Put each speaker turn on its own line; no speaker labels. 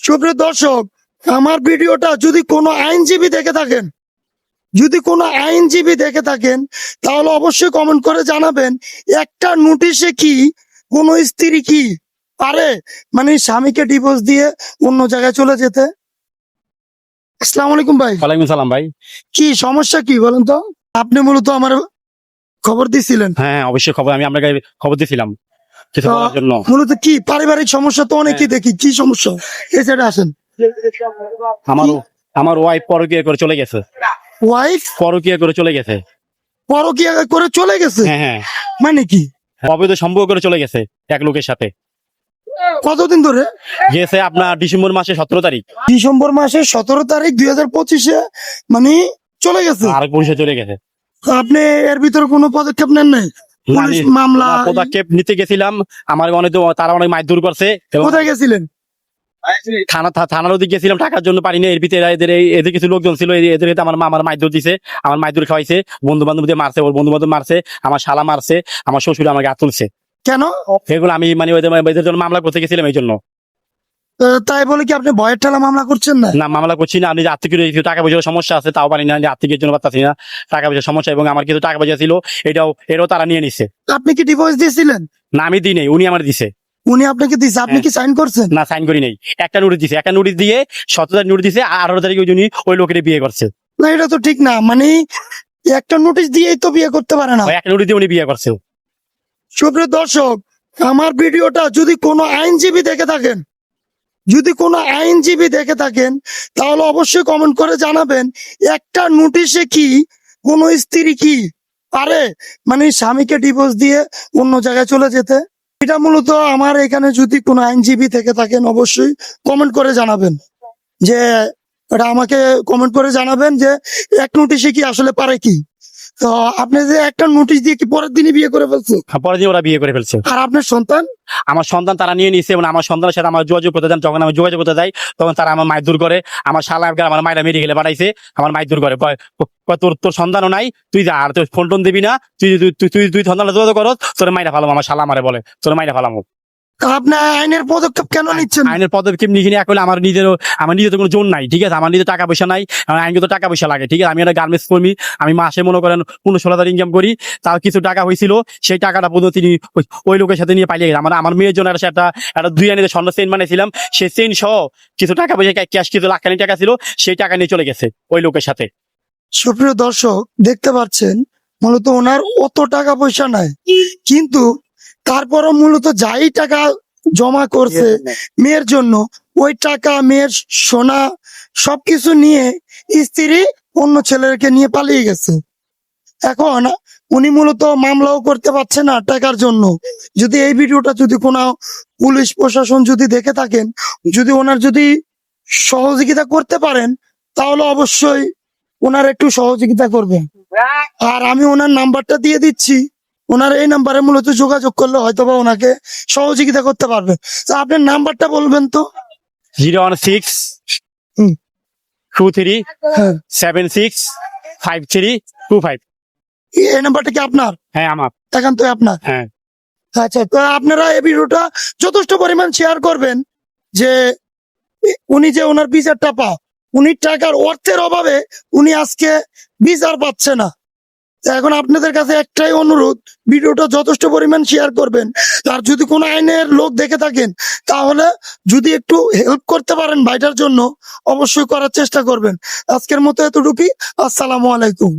সুপ্রিয় দর্শক, আমার ভিডিওটা যদি কোনো আইনজীবী দেখে থাকেন তাহলে অবশ্যই কমেন্ট করে জানাবেন, একটা নোটিশে কি কোনো স্ত্রী কি পারে মানে স্বামীকে ডিভোর্স দিয়ে অন্য জায়গায় চলে যেতে? আসসালামু আলাইকুম ভাই।
ওয়ালাইকুম সালাম ভাই।
কি সমস্যা কি বলেন তো? আপনি মূলত আমার খবর দিছিলেন।
হ্যাঁ অবশ্যই খবর, আমি আপনাকে খবর দিয়েছিলাম কিছু বলার জন্য।
মূলত কি পারিবারিক সমস্যা তো অনেকেই দেখি, কি সমস্যা এই সাইডে আসেন।
আমার ওয়াইফ পরকীয়া করে চলে গেছে।
ওয়াইফ
পরকীয়া করে চলে গেছে?
পরকীয়া করে চলে গেছে?
হ্যাঁ হ্যাঁ,
মানে কি?
অবৈধ সম্পর্ক করে চলে গেছে এক লোকের সাথে।
কতদিন ধরে?
গেছে আপনার ডিসেম্বর মাসে 17 তারিখ।
ডিসেম্বর মাসের 17 তারিখ 2025-এ মানে চলে গেছে।
আর পুলিশে চলে গেছে।
আপনি এর ভিতরে কোনো পদক্ষেপ নেন নাই? পুলিশ মামলা
পদক্ষেপ নিতে গেছিলাম, আমার তারা অনেক মারধর করছে।
কোথায় গেছিলেন?
থানার ওদিকে গেছিলাম, টাকার জন্য পারিনি। এর ভিতরে এদের কিছু লোকজন ছিল, এদের আমার মারধর দিছে, আমার মারধর খাওয়াইছে, বন্ধু বান্ধব দিয়ে মারছে, ওর বন্ধু বান্ধব মারছে, আমার শালা মারছে, আমার শ্বশুর আমাকে হাত তুলছে।
কেন?
এগুলো আমি মানে ওদের জন্য মামলা করতে গেছিলাম এই জন্য।
তাই বলে কি আপনি ভয়ের ঠেলা মামলা করছেন না?
না, মামলা করছি না। আমি আর্থিক টাকা পয়সার সমস্যা আছে, তাও পারি না, আর্থিকের জন্য পারতাছি না, টাকা পয়সার সমস্যা। এবং আমার কিছু টাকা পয়সা ছিল, এটাও তারা নিয়ে নিছে।
আপনি কি ডিভোর্স দিয়েছিলেন?
না, আমি দিই নাই, উনি আমার দিছে।
উনি আপনাকে দিয়েছে, আপনি কি সাইন করছেন?
না, সাইন করি নাই। একটা নোটিশ দিছে, একটা নোটিশ দিয়ে 17 তারিখ নোটিশ দিছে, আর 18 তারিখ ওই লোকের বিয়ে করছে।
না, এটা তো ঠিক না। মানে একটা নোটিশ দিয়েই তো বিয়ে করতে পারে না।
একটা নোটিশ দিয়ে উনি বিয়ে করছে।
সুপ্রিয় দর্শক, আমার ভিডিওটা যদি কোনো আইনজীবী দেখে থাকেন তাহলে অবশ্যই কমেন্ট করে জানাবেন, একটা নোটিশে কি কোনো স্ত্রী কি পারে মানে স্বামীকে ডিভোর্স দিয়ে অন্য জায়গায় চলে যেতে? এটা মূলত আমার এখানে যদি কোনো আইনজীবী থেকে থাকেন অবশ্যই কমেন্ট করে জানাবেন, যে এটা আমাকে কমেন্ট করে জানাবেন যে এক নোটিশে কি আসলে পারে কি। তো আপনি যে একটা নোটিশ দিয়ে কি পরের দিনই বিয়ে করে ফেলছে?
পরের দিন ওরা বিয়ে করে ফেলছে।
আর আপনার সন্তান?
আমার সন্তান তারা নিয়ে নিছে, এবং আমার সন্তানের সাথে আমার যোগাযোগ করতে যান, যখন আমি যোগাযোগ করতে যাই তখন তারা আমার মারধর করে। আমার শালা আমার মায়েরা মেডিকেলে পাঠাইছে, আমার মারধর করে, তোর সন্তানও নাই, তুই যা, আর তোর ফোন টোন দিবি না, তুই সন্তান যোগাযোগ করো, তোর মাইরা ফালাম। আমার শালা আমারে বলে তোর মাইরা ফালামো।
আপনি আইনের পদক্ষেপ কেন নিচ্ছেন?
আইনের পদক্ষেপ নিয়ে এখন আমার নিজের তো কোনো জোর নাই, ঠিক আছে, আমার নিজের টাকা পয়সা নাই, আমার আইনগত টাকা পয়সা লাগে, ঠিক আছে। আমি একটা গার্মেন্টস কর্মী, আমি মাসে মনে করেন 15-16 ইনকাম করি, তার কিছু টাকা হয়েছিল, সেই টাকাটা পর্যন্ত তিনি ওই লোকের সাথে নিয়ে পালিয়ে গেছে। আমার মেয়ের জন্য একটা 2 আনিতে স্বর্ণ চেইন বানিয়েছিলাম, সেই চেইন সহ কিছু টাকা পয়সা, ক্যাশ কিছু লাখখানি টাকা ছিল, সেই টাকা নিয়ে চলে গেছে ওই লোকের সাথে।
সুপ্রিয় দর্শক, দেখতে পাচ্ছেন মূলত ওনার অত টাকা পয়সা নাই, কিন্তু তারপরও মূলত যাই টাকা জমা করছে মেয়ের জন্য, ওই টাকা, মেয়ের সোনা সবকিছু নিয়ে স্ত্রী অন্য ছেলেকে নিয়ে পালিয়ে গেছে। এখন উনি মূলত মামলাও করতে পারছে না টাকার জন্য। যদি এই ভিডিওটা যদি কোনো পুলিশ প্রশাসন যদি দেখে থাকেন, যদি ওনার যদি সহযোগিতা করতে পারেন তাহলে অবশ্যই ওনার একটু সহযোগিতা করবেন। আর আমি ওনার নাম্বারটা দিয়ে দিচ্ছি, ওনার এই নাম্বারে মূলত যোগাযোগ করলে হয়তোবা ওনাকে সহযোগিতা করতে পারবে। তো আপনার নাম্বারটা বলবেন তো?
01623765325।
এই নাম্বারটা কি আপনার?
হ্যাঁ আমার।
একান্ত আপনার?
হ্যাঁ।
আচ্ছা, তো আপনারা এই ভিডিওটা যথেষ্ট পরিমাণ শেয়ার করবেন, যে উনি যে ওনার বিচারটা উনি টাকার অর্থের অভাবে উনি আজকে বিচার পাচ্ছে না। এখন আপনাদের কাছে একটাই অনুরোধ, ভিডিওটা যথেষ্ট পরিমাণ শেয়ার করবেন। আর যদি কোনো আইনের লোক দেখে থাকেন তাহলে যদি একটু হেল্প করতে পারেন ভাইটার জন্য, অবশ্যই করার চেষ্টা করবেন। আজকের মতো এতটুকুই। আসসালামু আলাইকুম।